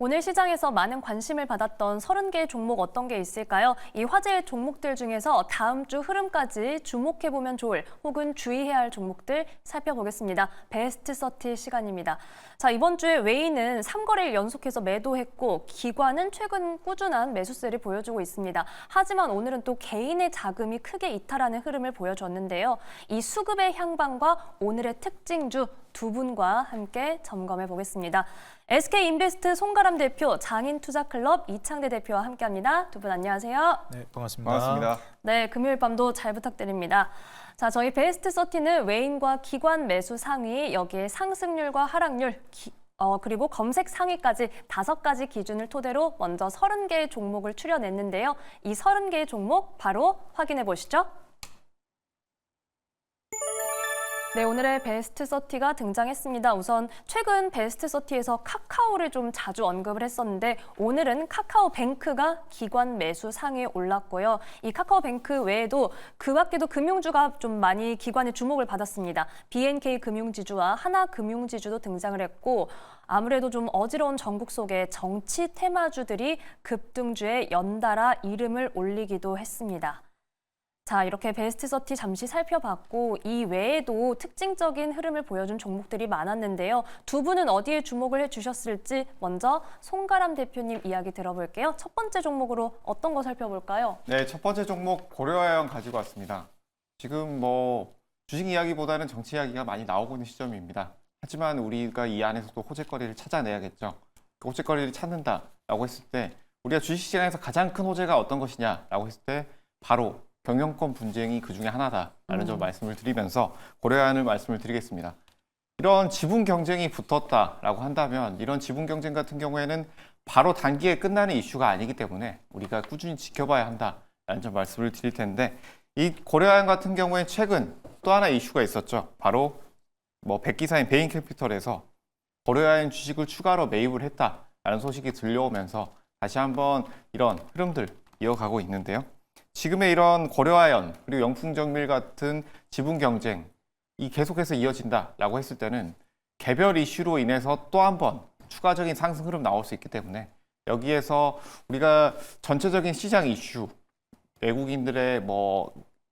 오늘 시장에서 많은 관심을 받았던 30개의 종목 어떤 게 있을까요? 이 화제의 종목들 중에서 다음 주 흐름까지 주목해보면 좋을 혹은 주의해야 할 종목들 살펴보겠습니다. 베스트 30 시간입니다. 자, 이번 주에 웨이는 3거래일 연속해서 매도했고 기관은 최근 꾸준한 매수세를 보여주고 있습니다. 하지만 오늘은 또 개인의 자금이 크게 이탈하는 흐름을 보여줬는데요. 이 수급의 향방과 오늘의 특징주 두 분과 함께 점검해 보겠습니다. SK인베스트 송가람 대표, 장인투자클럽 이창대 대표와 함께합니다. 두 분 안녕하세요. 네, 반갑습니다. 반갑습니다. 네, 금요일 밤도 잘 부탁드립니다. 자, 저희 베스트 30는 외인과 기관 매수 상위, 여기에 상승률과 하락률, 그리고 검색 상위까지 5가지 기준을 토대로 먼저 30개의 종목을 추려냈는데요. 이 30개의 종목 바로 확인해 보시죠. 네, 오늘의 베스트 30가 등장했습니다. 우선 최근 베스트 30에서 카카오를 좀 자주 언급을 했었는데 오늘은 카카오뱅크가 기관 매수 상위에 올랐고요. 이 카카오뱅크 외에도 그 밖에도 금융주가 좀 많이 기관의 주목을 받았습니다. BNK 금융지주와 하나금융지주도 등장을 했고 아무래도 좀 어지러운 전국 속의 정치 테마주들이 급등주에 연달아 이름을 올리기도 했습니다. 자, 이렇게 베스트 30 잠시 살펴봤고 이 외에도 특징적인 흐름을 보여준 종목들이 많았는데요. 두 분은 어디에 주목을 해주셨을지 먼저 송가람 대표님 이야기 들어볼게요. 첫 번째 종목으로 어떤 거 살펴볼까요? 네, 첫 번째 종목 고려아연 가지고 왔습니다. 지금 주식 이야기보다는 정치 이야기가 많이 나오고 있는 시점입니다. 하지만 우리가 이 안에서도 호재거리를 찾아내야겠죠. 그 호재거리를 찾는다라고 했을 때 우리가 주식시장에서 가장 큰 호재가 어떤 것이냐라고 했을 때 바로 경영권 분쟁이 그 중에 하나다라는 점 말씀을 드리면서 고려아연을 말씀을 드리겠습니다. 이런 지분 경쟁이 붙었다라고 한다면 이런 지분 경쟁 같은 경우에는 바로 단기에 끝나는 이슈가 아니기 때문에 우리가 꾸준히 지켜봐야 한다라는 점 말씀을 드릴 텐데 이 고려아연 같은 경우에 최근 또 하나 이슈가 있었죠. 바로 백기사인 베인캐피털에서 고려아연 주식을 추가로 매입을 했다라는 소식이 들려오면서 다시 한번 이런 흐름들 이어가고 있는데요. 지금의 이런 고려아연 그리고 영풍정밀 같은 지분 경쟁이 계속해서 이어진다라고 했을 때는 개별 이슈로 인해서 또 한 번 추가적인 상승 흐름 나올 수 있기 때문에 여기에서 우리가 전체적인 시장 이슈, 외국인들의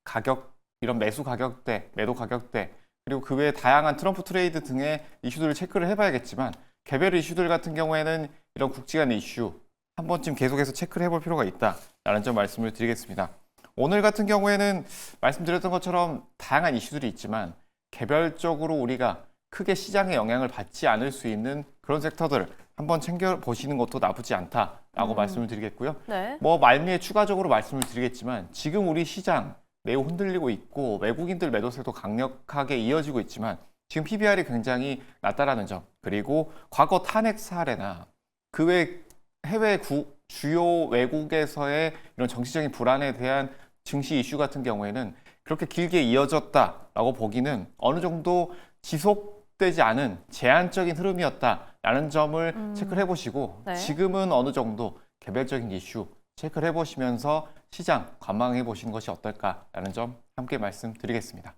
가격, 이런 매수 가격대, 매도 가격대 그리고 그 외에 다양한 트럼프 트레이드 등의 이슈들을 체크를 해봐야겠지만 개별 이슈들 같은 경우에는 이런 국지 간 이슈 한 번쯤 계속해서 체크를 해볼 필요가 있다라는 점 말씀을 드리겠습니다. 오늘 같은 경우에는 말씀드렸던 것처럼 다양한 이슈들이 있지만 개별적으로 우리가 크게 시장의 영향을 받지 않을 수 있는 그런 섹터들 한번 챙겨보시는 것도 나쁘지 않다라고 말씀을 드리겠고요. 네. 말미에 추가적으로 말씀을 드리겠지만 지금 우리 시장 매우 흔들리고 있고 외국인들 매도세도 강력하게 이어지고 있지만 지금 PBR이 굉장히 낮다라는 점 그리고 과거 탄핵 사례나 그 외 해외 주요 외국에서의 이런 정치적인 불안에 대한 증시 이슈 같은 경우에는 그렇게 길게 이어졌다라고 보기는 어느 정도 지속되지 않은 제한적인 흐름이었다라는 점을 체크를 해보시고 네. 지금은 지금은 어느 정도 개별적인 이슈 체크를 해보시면서 시장 관망해 보시는 것이 어떨까라는 점 함께 말씀드리겠습니다.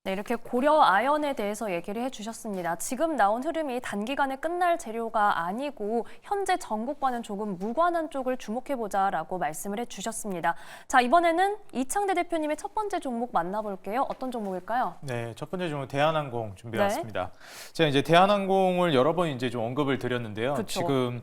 네, 이렇게 고려아연에 대해서 얘기를 해주셨습니다. 지금 나온 흐름이 단기간에 끝날 재료가 아니고 현재 전국과는 조금 무관한 쪽을 주목해보자라고 말씀을 해주셨습니다. 자, 이번에는 이창대 대표님의 첫 번째 종목 만나볼게요. 어떤 종목일까요? 네, 첫 번째 종목 대한항공 준비해왔습니다. 제가 이제 대한항공을 여러 번 이제 좀 언급을 드렸는데요. 그쵸. 지금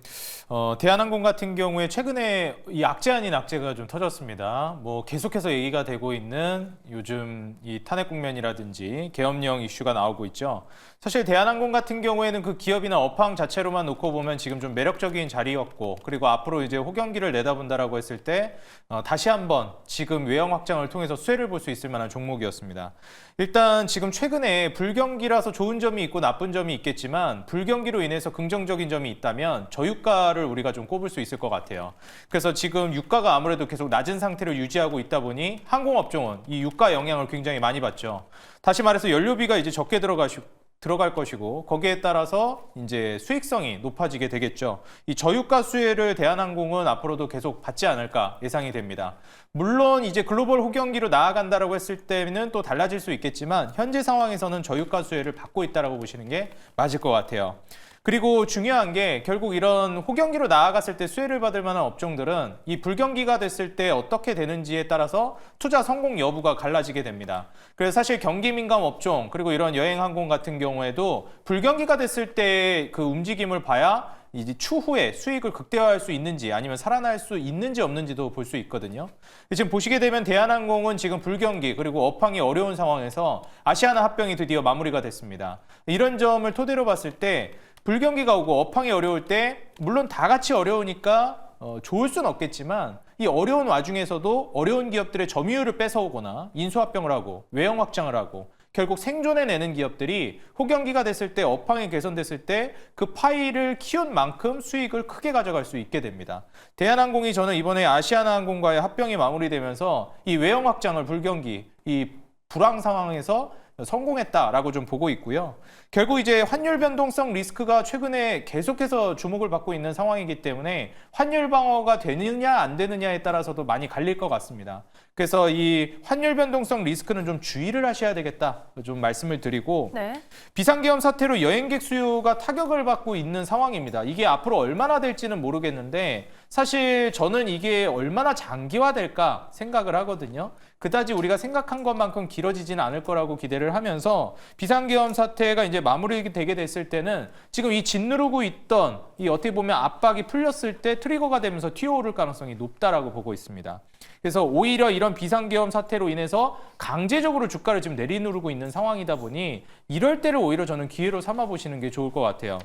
대한항공 같은 경우에 최근에 이 악재 아닌 악재가 좀 터졌습니다. 계속해서 얘기가 되고 있는 요즘 이 탄핵 국면이라든지 계엄령 이슈가 나오고 있죠. 사실 대한항공 같은 경우에는 그 기업이나 업황 자체로만 놓고 보면 지금 좀 매력적인 자리였고 그리고 앞으로 이제 호경기를 내다본다라고 했을 때 다시 한번 지금 외형 확장을 통해서 수혜를 볼 수 있을 만한 종목이었습니다. 일단 지금 최근에 불경기라서 좋은 점이 있고 나쁜 점이 있겠지만 불경기로 인해서 긍정적인 점이 있다면 저유가를 우리가 좀 꼽을 수 있을 것 같아요. 그래서 지금 유가가 아무래도 계속 낮은 상태를 유지하고 있다 보니 항공업종은 이 유가 영향을 굉장히 많이 받죠. 다시 말해서 연료비가 이제 적게 들어갈 것이고 거기에 따라서 이제 수익성이 높아지게 되겠죠. 이 저유가 수혜를 대한항공은 앞으로도 계속 받지 않을까 예상이 됩니다. 물론 이제 글로벌 호경기로 나아간다라고 했을 때는 또 달라질 수 있겠지만 현재 상황에서는 저유가 수혜를 받고 있다라고 보시는 게 맞을 것 같아요. 그리고 중요한 게 결국 이런 호경기로 나아갔을 때 수혜를 받을 만한 업종들은 이 불경기가 됐을 때 어떻게 되는지에 따라서 투자 성공 여부가 갈라지게 됩니다. 그래서 사실 경기 민감 업종 그리고 이런 여행 항공 같은 경우에도 불경기가 됐을 때 그 움직임을 봐야 이제 추후에 수익을 극대화할 수 있는지 아니면 살아날 수 있는지 없는지도 볼 수 있거든요. 지금 보시게 되면 대한항공은 지금 불경기 그리고 업황이 어려운 상황에서 아시아나 합병이 드디어 마무리가 됐습니다. 이런 점을 토대로 봤을 때 불경기가 오고 업황이 어려울 때 물론 다 같이 어려우니까 좋을 수는 없겠지만 이 어려운 와중에서도 어려운 기업들의 점유율을 뺏어오거나 인수합병을 하고 외형 확장을 하고 결국 생존해내는 기업들이 호경기가 됐을 때 업황이 개선됐을 때 그 파이를 키운 만큼 수익을 크게 가져갈 수 있게 됩니다. 대한항공이 저는 이번에 아시아나항공과의 합병이 마무리되면서 이 외형 확장을 불경기, 이 불황 상황에서 성공했다라고 좀 보고 있고요. 결국 이제 환율 변동성 리스크가 최근에 계속해서 주목을 받고 있는 상황이기 때문에 환율 방어가 되느냐 안 되느냐에 따라서도 많이 갈릴 것 같습니다. 그래서 이 환율 변동성 리스크는 좀 주의를 하셔야 되겠다 좀 말씀을 드리고 네. 비상계엄 사태로 여행객 수요가 타격을 받고 있는 상황입니다. 이게 앞으로 얼마나 될지는 모르겠는데 사실 저는 이게 얼마나 장기화될까 생각을 하거든요. 그다지 우리가 생각한 것만큼 길어지지는 않을 거라고 기대를 하면서 비상계엄 사태가 이제 마무리되게 됐을 때는 지금 이 짓누르고 있던 이 어떻게 보면 압박이 풀렸을 때 트리거가 되면서 튀어오를 가능성이 높다라고 보고 있습니다. 그래서 오히려 이런 비상계엄 사태로 인해서 강제적으로 주가를 지금 내리누르고 있는 상황이다 보니 이럴 때를 오히려 저는 기회로 삼아 보시는 게 좋을 것 같아요.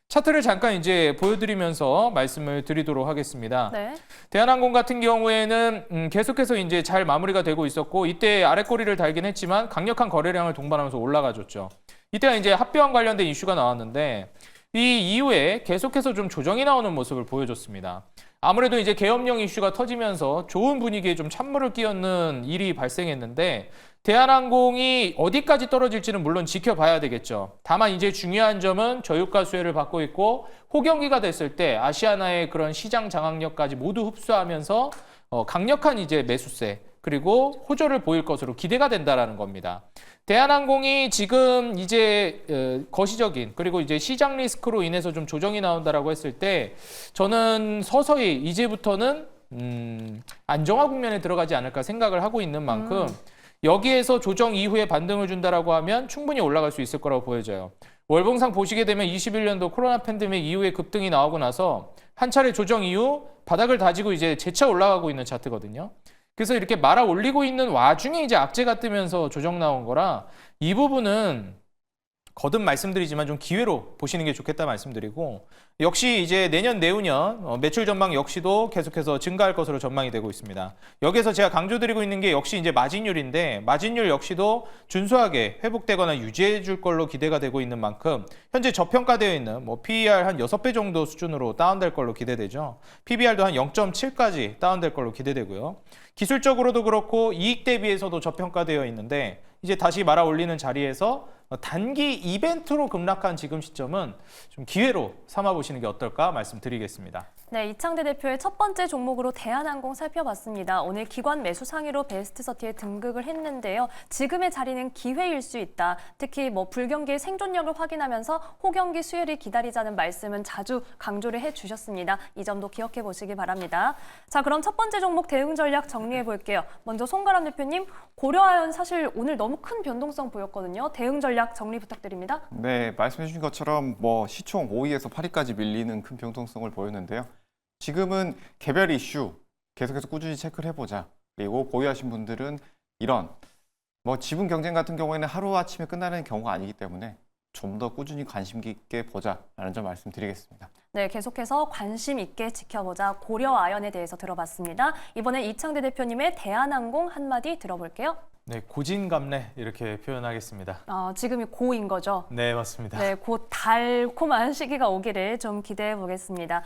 차트를 잠깐 이제 보여드리면서 말씀을 드리도록 하겠습니다. 네. 대한항공 같은 경우에는 계속해서 이제 잘 마무리가 되고 있었고 이때 아랫꼬리를 달긴 했지만 강력한 거래량을 동반하면서 올라가줬죠. 이때가 이제 합병 관련된 이슈가 나왔는데 이 이후에 계속해서 좀 조정이 나오는 모습을 보여줬습니다. 아무래도 이제 계엄령 이슈가 터지면서 좋은 분위기에 좀 찬물을 끼얹는 일이 발생했는데 대한항공이 어디까지 떨어질지는 물론 지켜봐야 되겠죠. 다만 이제 중요한 점은 저유가 수혜를 받고 있고 호경기가 됐을 때 아시아나의 그런 시장 장악력까지 모두 흡수하면서 강력한 이제 매수세 그리고 호조를 보일 것으로 기대가 된다라는 겁니다. 대한항공이 지금 이제 거시적인 그리고 이제 시장 리스크로 인해서 좀 조정이 나온다라고 했을 때 저는 서서히 이제부터는 안정화 국면에 들어가지 않을까 생각을 하고 있는 만큼 여기에서 조정 이후에 반등을 준다라고 하면 충분히 올라갈 수 있을 거라고 보여져요. 월봉상 보시게 되면 21년도 코로나 팬데믹 이후에 급등이 나오고 나서 한 차례 조정 이후 바닥을 다지고 이제 재차 올라가고 있는 차트거든요. 그래서 이렇게 말아 올리고 있는 와중에 이제 악재가 뜨면서 조정 나온 거라 이 부분은 거듭 말씀드리지만 좀 기회로 보시는 게 좋겠다 말씀드리고 역시 이제 내년 내후년 매출 전망 역시도 계속해서 증가할 것으로 전망이 되고 있습니다. 여기서 제가 강조드리고 있는 게 역시 이제 마진율인데 마진율 역시도 준수하게 회복되거나 유지해 줄 걸로 기대가 되고 있는 만큼 현재 저평가되어 있는 뭐 PER 한 6배 정도 수준으로 다운될 걸로 기대되죠. PBR도 한 0.7까지 다운될 걸로 기대되고요. 기술적으로도 그렇고 이익 대비해서도 저평가되어 있는데 이제 다시 말아 올리는 자리에서 단기 이벤트로 급락한 지금 시점은 좀 기회로 삼아보시는 게 어떨까 말씀드리겠습니다. 네, 이창대 대표의 첫 번째 종목으로 대한항공 살펴봤습니다. 오늘 기관 매수 상위로 베스트 30에 등극을 했는데요. 지금의 자리는 기회일 수 있다. 특히 뭐 불경기의 생존력을 확인하면서 호경기 수혜를 기다리자는 말씀은 자주 강조를 해주셨습니다. 이 점도 기억해 보시기 바랍니다. 자, 그럼 첫 번째 종목 대응 전략 정리해 볼게요. 먼저 송가람 대표님, 고려아연 사실 오늘 너무 큰 변동성 보였거든요. 대응 전략 정리 부탁드립니다. 네, 말씀해 주신 것처럼 뭐 시총 5위에서 8위까지 밀리는 큰 변동성을 보였는데요. 지금은 개별 이슈 계속해서 꾸준히 체크를 해보자. 그리고 보유하신 분들은 이런 뭐 지분 경쟁 같은 경우에는 하루아침에 끝나는 경우가 아니기 때문에 좀 더 꾸준히 관심 깊게 보자라는 점 말씀드리겠습니다. 네, 계속해서 관심 있게 지켜보자. 고려아연에 대해서 들어봤습니다. 이번에 이창대 대표님의 대한항공 한마디 들어볼게요. 네, 고진감래 이렇게 표현하겠습니다. 지금이 고인 거죠? 네, 맞습니다. 네, 곧 달콤한 시기가 오기를 좀 기대해 보겠습니다.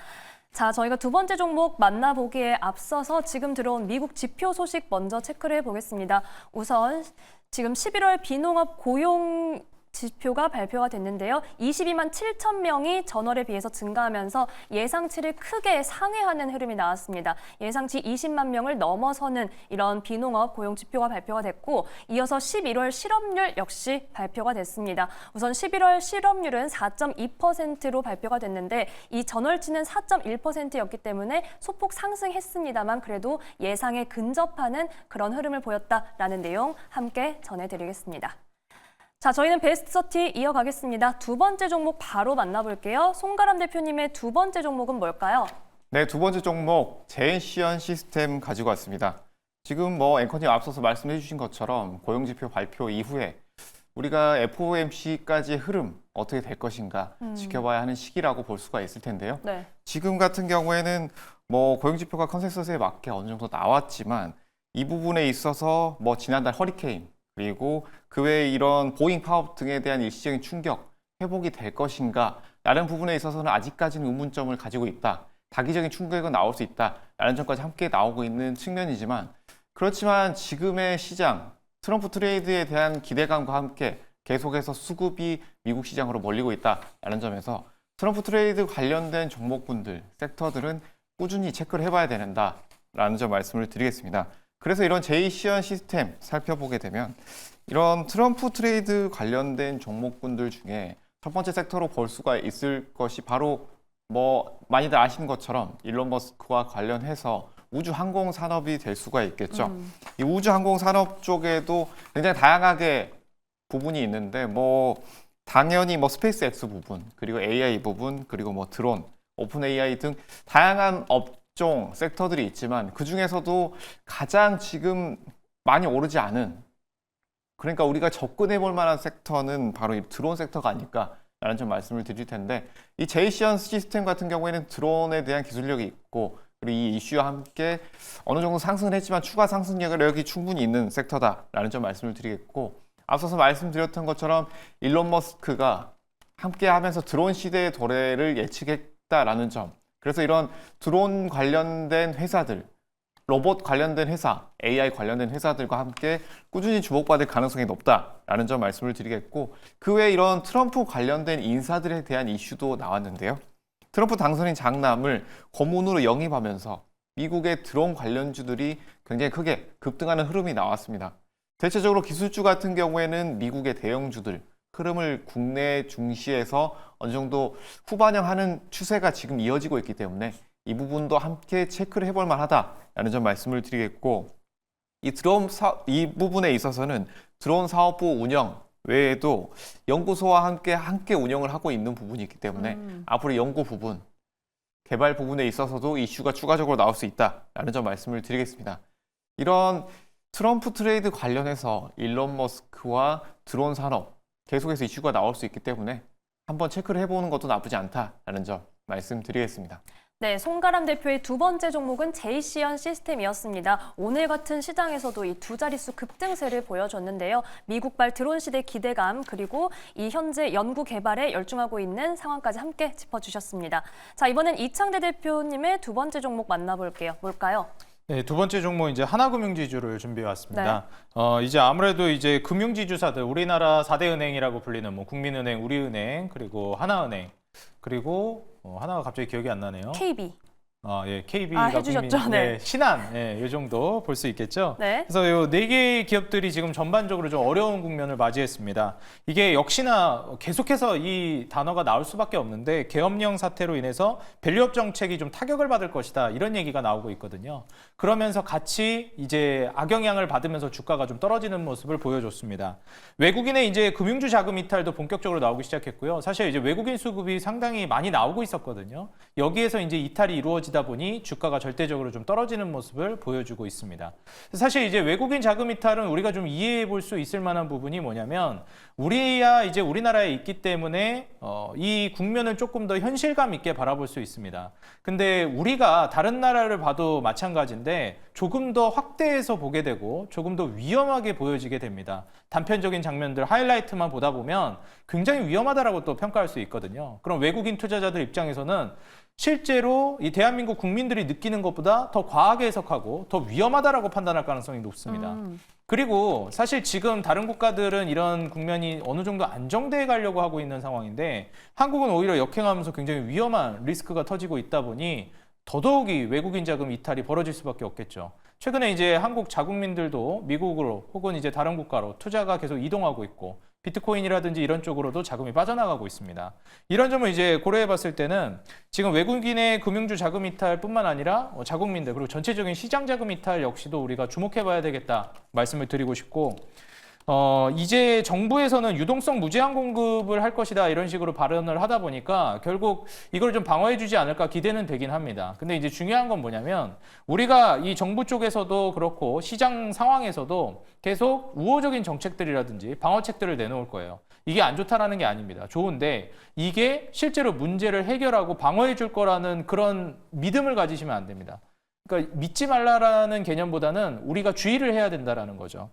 자, 저희가 두 번째 종목 만나보기에 앞서서 지금 들어온 미국 지표 소식 먼저 체크를 해보겠습니다. 우선 지금 11월 비농업 고용 지표가 발표가 됐는데요. 22만 7천 명이 전월에 비해서 증가하면서 예상치를 크게 상회하는 흐름이 나왔습니다. 예상치 20만 명을 넘어서는 이런 비농업 고용 지표가 발표가 됐고 이어서 11월 실업률 역시 발표가 됐습니다. 우선 11월 실업률은 4.2%로 발표가 됐는데 이 전월치는 4.1%였기 때문에 소폭 상승했습니다만 그래도 예상에 근접하는 그런 흐름을 보였다라는 내용 함께 전해드리겠습니다. 자, 저희는 베스트 30 이어가겠습니다. 두 번째 종목 바로 만나볼게요. 송가람 대표님의 두 번째 종목은 뭘까요? 네, 두 번째 종목 제이시언 시스템 가지고 왔습니다. 지금 앵커님 앞서서 말씀해 주신 것처럼 고용지표 발표 이후에 우리가 FOMC까지의 흐름 어떻게 될 것인가 지켜봐야 하는 시기라고 볼 수가 있을 텐데요. 네. 지금 같은 경우에는 고용지표가 컨센서스에 맞게 어느 정도 나왔지만 이 부분에 있어서 지난달 허리케인 그리고 그 외에 이런 보잉 파업 등에 대한 일시적인 충격 회복이 될 것인가 라는 부분에 있어서는 아직까지는 의문점을 가지고 있다. 단기적인 충격은 나올 수 있다. 라는 점까지 함께 나오고 있는 측면이지만 그렇지만 지금의 시장 트럼프 트레이드에 대한 기대감과 함께 계속해서 수급이 미국 시장으로 몰리고 있다라는 점에서 트럼프 트레이드 관련된 종목군들, 섹터들은 꾸준히 체크를 해봐야 된다라는 점 말씀을 드리겠습니다. 그래서 이런 제이시언 시스템 살펴보게 되면 이런 트럼프 트레이드 관련된 종목군들 중에 첫 번째 섹터로 볼 수가 있을 것이 바로 많이들 아시는 것처럼 일론 머스크와 관련해서 우주 항공 산업이 될 수가 있겠죠. 이 우주 항공 산업 쪽에도 굉장히 다양하게 부분이 있는데 당연히 스페이스 X 부분, 그리고 AI 부분, 그리고 드론, 오픈 AI 등 다양한 업종, 섹터들이 있지만 그 중에서도 가장 지금 많이 오르지 않은 그러니까 우리가 접근해 볼 만한 섹터는 바로 이 드론 섹터가 아닐까라는 점 말씀을 드릴 텐데 이 제이시언 시스템 같은 경우에는 드론에 대한 기술력이 있고 그리고 이 이슈와 함께 어느 정도 상승을 했지만 추가 상승력이 충분히 있는 섹터다라는 점 말씀을 드리겠고 앞서서 말씀드렸던 것처럼 일론 머스크가 함께 하면서 드론 시대의 도래를 예측했다라는 점 그래서 이런 드론 관련된 회사들 로봇 관련된 회사, AI 관련된 회사들과 함께 꾸준히 주목받을 가능성이 높다라는 점 말씀을 드리겠고 그 외에 이런 트럼프 관련된 인사들에 대한 이슈도 나왔는데요. 트럼프 당선인 장남을 고문으로 영입하면서 미국의 드론 관련주들이 굉장히 크게 급등하는 흐름이 나왔습니다. 대체적으로 기술주 같은 경우에는 미국의 대형주들 흐름을 국내 중시해서 어느 정도 후반영하는 추세가 지금 이어지고 있기 때문에 이 부분도 함께 체크를 해볼 만하다라는 점 말씀을 드리겠고 이 부분에 있어서는 드론 사업부 운영 외에도 연구소와 함께 운영을 하고 있는 부분이 있기 때문에 앞으로 연구 부분, 개발 부분에 있어서도 이슈가 추가적으로 나올 수 있다라는 점 말씀을 드리겠습니다. 이런 트럼프 트레이드 관련해서 일론 머스크와 드론 산업 계속해서 이슈가 나올 수 있기 때문에 한번 체크를 해보는 것도 나쁘지 않다라는 점 말씀드리겠습니다. 네, 송가람 대표의 두 번째 종목은 제이시언 시스템이었습니다. 오늘 같은 시장에서도 이 두 자릿수 급등세를 보여줬는데요. 미국발 드론 시대 기대감 그리고 이 현재 연구 개발에 열중하고 있는 상황까지 함께 짚어주셨습니다. 자, 이번엔 이창대 대표님의 두 번째 종목 만나볼게요. 뭘까요? 네, 두 번째 종목 이제 하나금융지주를 준비해 왔습니다. 이제 아무래도 이제 금융지주사들 우리나라 4대 은행이라고 불리는 국민은행, 우리은행, 그리고 하나은행, 그리고 하나가 갑자기 기억이 안 나네요. KB. 예, KB가 해주셨죠? 네. 신한, 이 정도 볼 수 있겠죠. 네. 그래서 이 네 개의 기업들이 지금 전반적으로 좀 어려운 국면을 맞이했습니다. 이게 역시나 계속해서 이 단어가 나올 수밖에 없는데 계엄령 사태로 인해서 밸류업 정책이 좀 타격을 받을 것이다 이런 얘기가 나오고 있거든요. 그러면서 같이 이제 악영향을 받으면서 주가가 좀 떨어지는 모습을 보여줬습니다. 외국인의 이제 금융주 자금 이탈도 본격적으로 나오기 시작했고요. 사실 이제 외국인 수급이 상당히 많이 나오고 있었거든요. 여기에서 이제 이탈이 이루어지다 보니 주가가 절대적으로 좀 떨어지는 모습을 보여주고 있습니다. 사실 이제 외국인 자금 이탈은 우리가 좀 이해해 볼 수 있을 만한 부분이 뭐냐면 이제 우리나라에 있기 때문에 이 국면을 조금 더 현실감 있게 바라볼 수 있습니다. 근데 우리가 다른 나라를 봐도 마찬가지인데 조금 더 확대해서 보게 되고 조금 더 위험하게 보여지게 됩니다. 단편적인 장면들 하이라이트만 보다 보면 굉장히 위험하다라고 또 평가할 수 있거든요. 그럼 외국인 투자자들 입장에서는 실제로 이 대한민국 국민들이 느끼는 것보다 더 과하게 해석하고 더 위험하다라고 판단할 가능성이 높습니다. 그리고 사실 지금 다른 국가들은 이런 국면이 어느 정도 안정돼 가려고 하고 있는 상황인데 한국은 오히려 역행하면서 굉장히 위험한 리스크가 터지고 있다 보니 더더욱이 외국인 자금 이탈이 벌어질 수밖에 없겠죠. 최근에 이제 한국 자국민들도 미국으로 혹은 이제 다른 국가로 투자가 계속 이동하고 있고 비트코인이라든지 이런 쪽으로도 자금이 빠져나가고 있습니다. 이런 점을 이제 고려해 봤을 때는 지금 외국인의 금융주 자금 이탈뿐만 아니라 자국민들 그리고 전체적인 시장 자금 이탈 역시도 우리가 주목해 봐야 되겠다 말씀을 드리고 싶고 이제 정부에서는 유동성 무제한 공급을 할 것이다 이런 식으로 발언을 하다 보니까 결국 이걸 좀 방어해 주지 않을까 기대는 되긴 합니다. 근데 이제 중요한 건 뭐냐면 우리가 이 정부 쪽에서도 그렇고 시장 상황에서도 계속 우호적인 정책들이라든지 방어책들을 내놓을 거예요. 이게 안 좋다라는 게 아닙니다. 좋은데 이게 실제로 문제를 해결하고 방어해 줄 거라는 그런 믿음을 가지시면 안 됩니다. 그러니까 믿지 말라라는 개념보다는 우리가 주의를 해야 된다라는 거죠.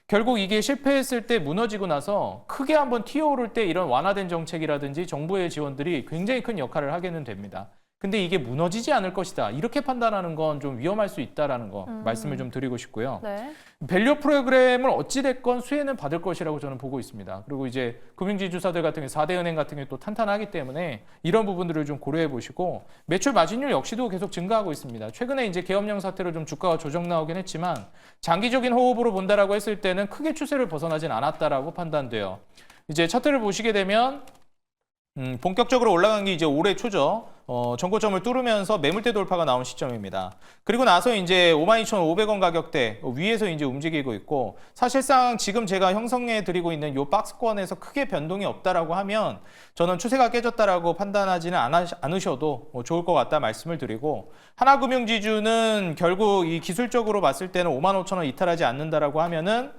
결국 이게 실패했을 때 무너지고 나서 크게 한번 튀어오를 때 이런 완화된 정책이라든지 정부의 지원들이 굉장히 큰 역할을 하게는 됩니다. 근데 이게 무너지지 않을 것이다. 이렇게 판단하는 건 좀 위험할 수 있다라는 거 말씀을 좀 드리고 싶고요. 네. 밸류 프로그램을 어찌됐건 수혜는 받을 것이라고 저는 보고 있습니다. 그리고 이제 금융지주사들 같은 경우 4대 은행 같은 경우 또 탄탄하기 때문에 이런 부분들을 좀 고려해 보시고 매출 마진율 역시도 계속 증가하고 있습니다. 최근에 이제 계엄령 사태로 좀 주가가 조정 나오긴 했지만 장기적인 호흡으로 본다라고 했을 때는 크게 추세를 벗어나진 않았다라고 판단돼요. 이제 차트를 보시게 되면 본격적으로 올라간 게 이제 올해 초죠. 전고점을 뚫으면서 매물대 돌파가 나온 시점입니다. 그리고 나서 이제 52,500원 가격대 위에서 이제 움직이고 있고 사실상 지금 제가 형성해 드리고 있는 이 박스권에서 크게 변동이 없다라고 하면 저는 추세가 깨졌다라고 판단하지는 않으셔도 좋을 것 같다 말씀을 드리고 하나금융지주는 결국 이 기술적으로 봤을 때는 55,000원 이탈하지 않는다라고 하면은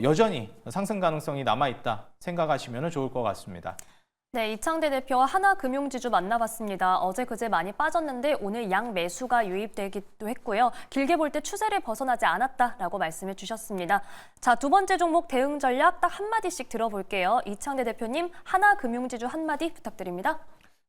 여전히 상승 가능성이 남아 있다 생각하시면 좋을 것 같습니다. 네, 이창대 대표와 하나금융지주 만나봤습니다. 어제 그제 많이 빠졌는데 오늘 양 매수가 유입되기도 했고요. 길게 볼 때 추세를 벗어나지 않았다라고 말씀해 주셨습니다. 자, 두 번째 종목 대응 전략 딱 한마디씩 들어볼게요. 이창대 대표님, 하나금융지주 한마디 부탁드립니다.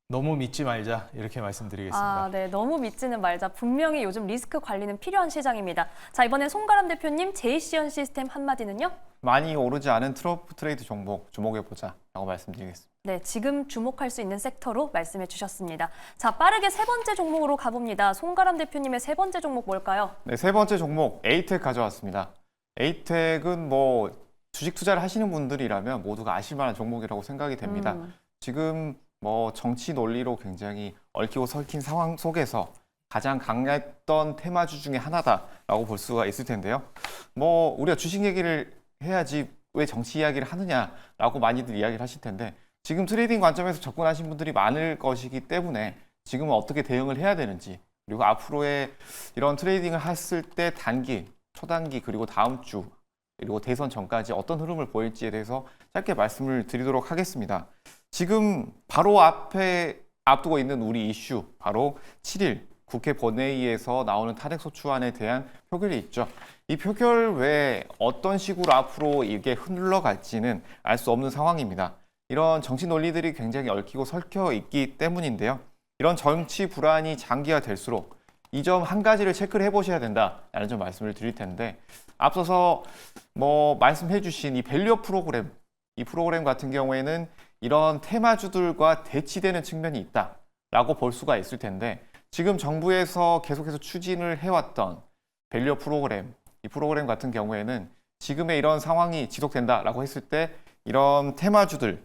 너무 믿지 말자 이렇게 말씀드리겠습니다. 네, 너무 믿지는 말자. 분명히 요즘 리스크 관리는 필요한 시장입니다. 자, 이번엔 송가람 대표님, 제이시언 시스템 한마디는요? 많이 오르지 않은 트럼프 트레이드 종목 주목해보자라고 말씀드리겠습니다. 네, 지금 주목할 수 있는 섹터로 말씀해 주셨습니다. 자, 빠르게 세 번째 종목으로 가봅니다. 송가람 대표님의 세 번째 종목 뭘까요? 네, 세 번째 종목 에이텍 가져왔습니다. 에이텍은 뭐 주식 투자를 하시는 분들이라면 모두가 아실 만한 종목이라고 생각이 됩니다. 지금 뭐 정치 논리로 굉장히 얽히고 설킨 상황 속에서 가장 강했던 테마주 중에 하나다라고 볼 수가 있을 텐데요. 뭐 우리가 주식 얘기를 해야지 왜 정치 이야기를 하느냐라고 많이들 이야기를 하실 텐데 지금 트레이딩 관점에서 접근하신 분들이 많을 것이기 때문에 지금은 어떻게 대응을 해야 되는지 그리고 앞으로의 이런 트레이딩을 했을 때 단기, 초단기 그리고 다음 주 그리고 대선 전까지 어떤 흐름을 보일지에 대해서 짧게 말씀을 드리도록 하겠습니다. 지금 바로 앞에 앞두고 있는 우리 이슈 바로 7일 국회 본회의에서 나오는 탄핵소추안에 대한 표결이 있죠. 이 표결 외에 어떤 식으로 앞으로 이게 흘러갈지는 알 수 없는 상황입니다. 이런 정치 논리들이 굉장히 얽히고 설켜 있기 때문인데요. 이런 정치 불안이 장기화될수록 이 점 한 가지를 체크를 해보셔야 된다라는 점 말씀을 드릴 텐데 앞서서 뭐 말씀해 주신 이 밸류 프로그램 이 프로그램 같은 경우에는 이런 테마주들과 대치되는 측면이 있다라고 볼 수가 있을 텐데 지금 정부에서 계속해서 추진을 해왔던 밸류 프로그램 이 프로그램 같은 경우에는 지금의 이런 상황이 지속된다라고 했을 때 이런 테마주들의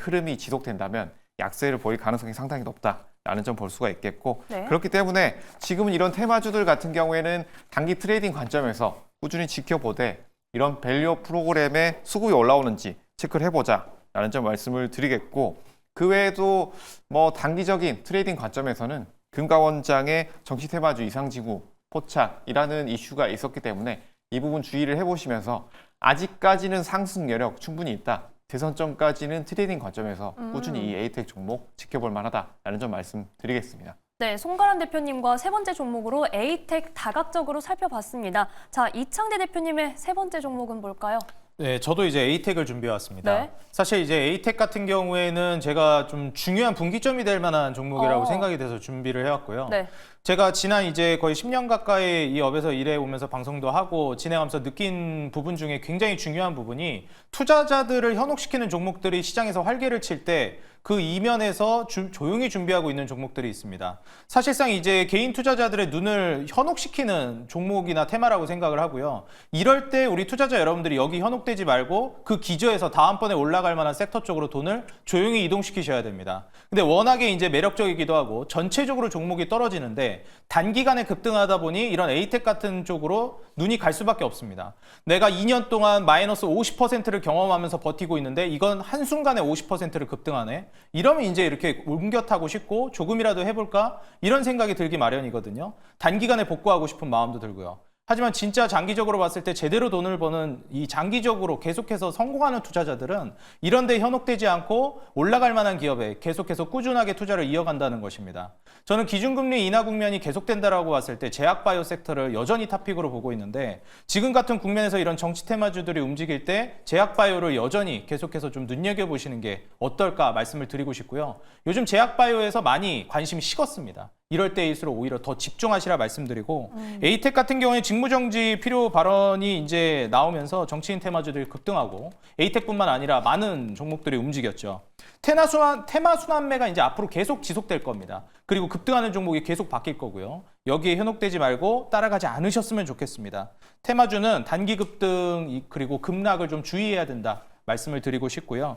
흐름이 지속된다면 약세를 보일 가능성이 상당히 높다라는 점 볼 수가 있겠고 네. 그렇기 때문에 지금은 이런 테마주들 같은 경우에는 단기 트레이딩 관점에서 꾸준히 지켜보되 이런 밸류 프로그램의 수급이 올라오는지 체크를 해보자라는 점 말씀을 드리겠고 그 외에도 뭐 단기적인 트레이딩 관점에서는 금감원장의 정치 테마주 이상지구 포착이라는 이슈가 있었기 때문에 이 부분 주의를 해보시면서 아직까지는 상승 여력 충분히 있다. 대선 전까지는 트레이딩 관점에서 꾸준히 이 에이텍 종목 지켜볼 만하다라는 점 말씀드리겠습니다. 네, 송가람 대표님과 세 번째 종목으로 에이텍 다각적으로 살펴봤습니다. 자, 이창대 대표님의 세 번째 종목은 뭘까요? 네, 저도 이제 에이텍을 준비해 왔습니다. 네. 사실 이제 에이텍 같은 경우에는 제가 좀 중요한 분기점이 될 만한 종목이라고 생각이 돼서 준비를 해왔고요. 네. 제가 지난 이제 거의 10년 가까이 이 업에서 일해 오면서 방송도 하고 진행하면서 느낀 부분 중에 굉장히 중요한 부분이 투자자들을 현혹시키는 종목들이 시장에서 활개를 칠 때 그 이면에서 조용히 준비하고 있는 종목들이 있습니다. 사실상 이제 개인 투자자들의 눈을 현혹시키는 종목이나 테마라고 생각을 하고요. 이럴 때 우리 투자자 여러분들이 여기 현혹되지 말고 그 기저에서 다음번에 올라갈 만한 섹터 쪽으로 돈을 조용히 이동시키셔야 됩니다. 근데 워낙에 이제 매력적이기도 하고 전체적으로 종목이 떨어지는데 단기간에 급등하다 보니 이런 에이텍 같은 쪽으로 눈이 갈 수밖에 없습니다. 내가 2년 동안 마이너스 50%를 경험하면서 버티고 있는데 이건 한순간에 50%를 급등하네. 이러면 이제 이렇게 옮겨 타고 싶고 조금이라도 해볼까? 이런 생각이 들기 마련이거든요. 단기간에 복구하고 싶은 마음도 들고요. 하지만 진짜 장기적으로 봤을 때 제대로 돈을 버는 이 장기적으로 계속해서 성공하는 투자자들은 이런 데 현혹되지 않고 올라갈 만한 기업에 계속해서 꾸준하게 투자를 이어간다는 것입니다. 저는 기준금리 인하 국면이 계속된다라고 봤을 때 제약바이오 섹터를 여전히 탑픽으로 보고 있는데 지금 같은 국면에서 이런 정치 테마주들이 움직일 때 제약바이오를 여전히 계속해서 좀 눈여겨보시는 게 어떨까 말씀을 드리고 싶고요. 요즘 제약바이오에서 많이 관심이 식었습니다. 이럴 때일수록 오히려 더 집중하시라 말씀드리고 에이텍 같은 경우에 직무정지 필요 발언이 이제 나오면서 정치인 테마주들이 급등하고 에이텍뿐만 아니라 많은 종목들이 움직였죠. 테마 순환매가 이제 앞으로 계속 지속될 겁니다. 그리고 급등하는 종목이 계속 바뀔 거고요. 여기에 현혹되지 말고 따라가지 않으셨으면 좋겠습니다. 테마주는 단기 급등 그리고 급락을 좀 주의해야 된다 말씀을 드리고 싶고요.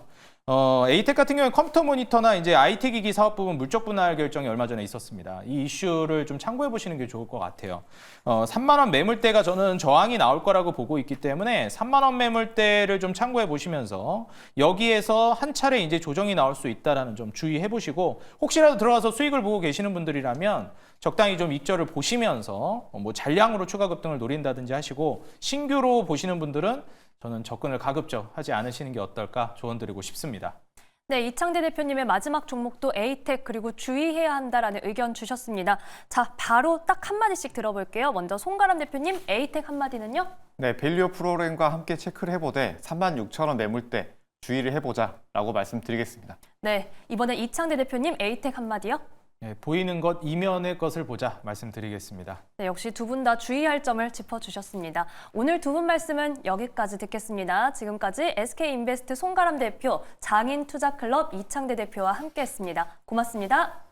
에이텍 같은 경우에 컴퓨터 모니터나 이제 IT 기기 사업 부분 물적 분할 결정이 얼마 전에 있었습니다. 이 이슈를 좀 참고해 보시는 게 좋을 것 같아요. 3만 원 매물대가 저는 저항이 나올 거라고 보고 있기 때문에 3만 원 매물대를 좀 참고해 보시면서 여기에서 한 차례 이제 조정이 나올 수 있다라는 점 주의해 보시고 혹시라도 들어가서 수익을 보고 계시는 분들이라면 적당히 좀 익절을 보시면서 뭐 잔량으로 추가 급등을 노린다든지 하시고 신규로 보시는 분들은 저는 접근을 가급적 하지 않으시는 게 어떨까 조언드리고 싶습니다. 네, 이창대 대표님의 마지막 종목도 에이텍 그리고 주의해야 한다라는 의견 주셨습니다. 자, 바로 딱 한마디씩 들어볼게요. 먼저 송가람 대표님, 에이텍 한마디는요? 네, 밸류어 프로그램과 함께 체크를 해보되 36,000원 매물대 주의를 해보자라고 말씀드리겠습니다. 네, 이번에 이창대 대표님, 에이텍 한마디요? 네, 보이는 것 이면의 것을 보자 말씀드리겠습니다. 네, 역시 두 분 다 주의할 점을 짚어주셨습니다. 오늘 두 분 말씀은 여기까지 듣겠습니다. 지금까지 SK인베스트 송가람 대표, 장인투자클럽 이창대 대표와 함께했습니다. 고맙습니다.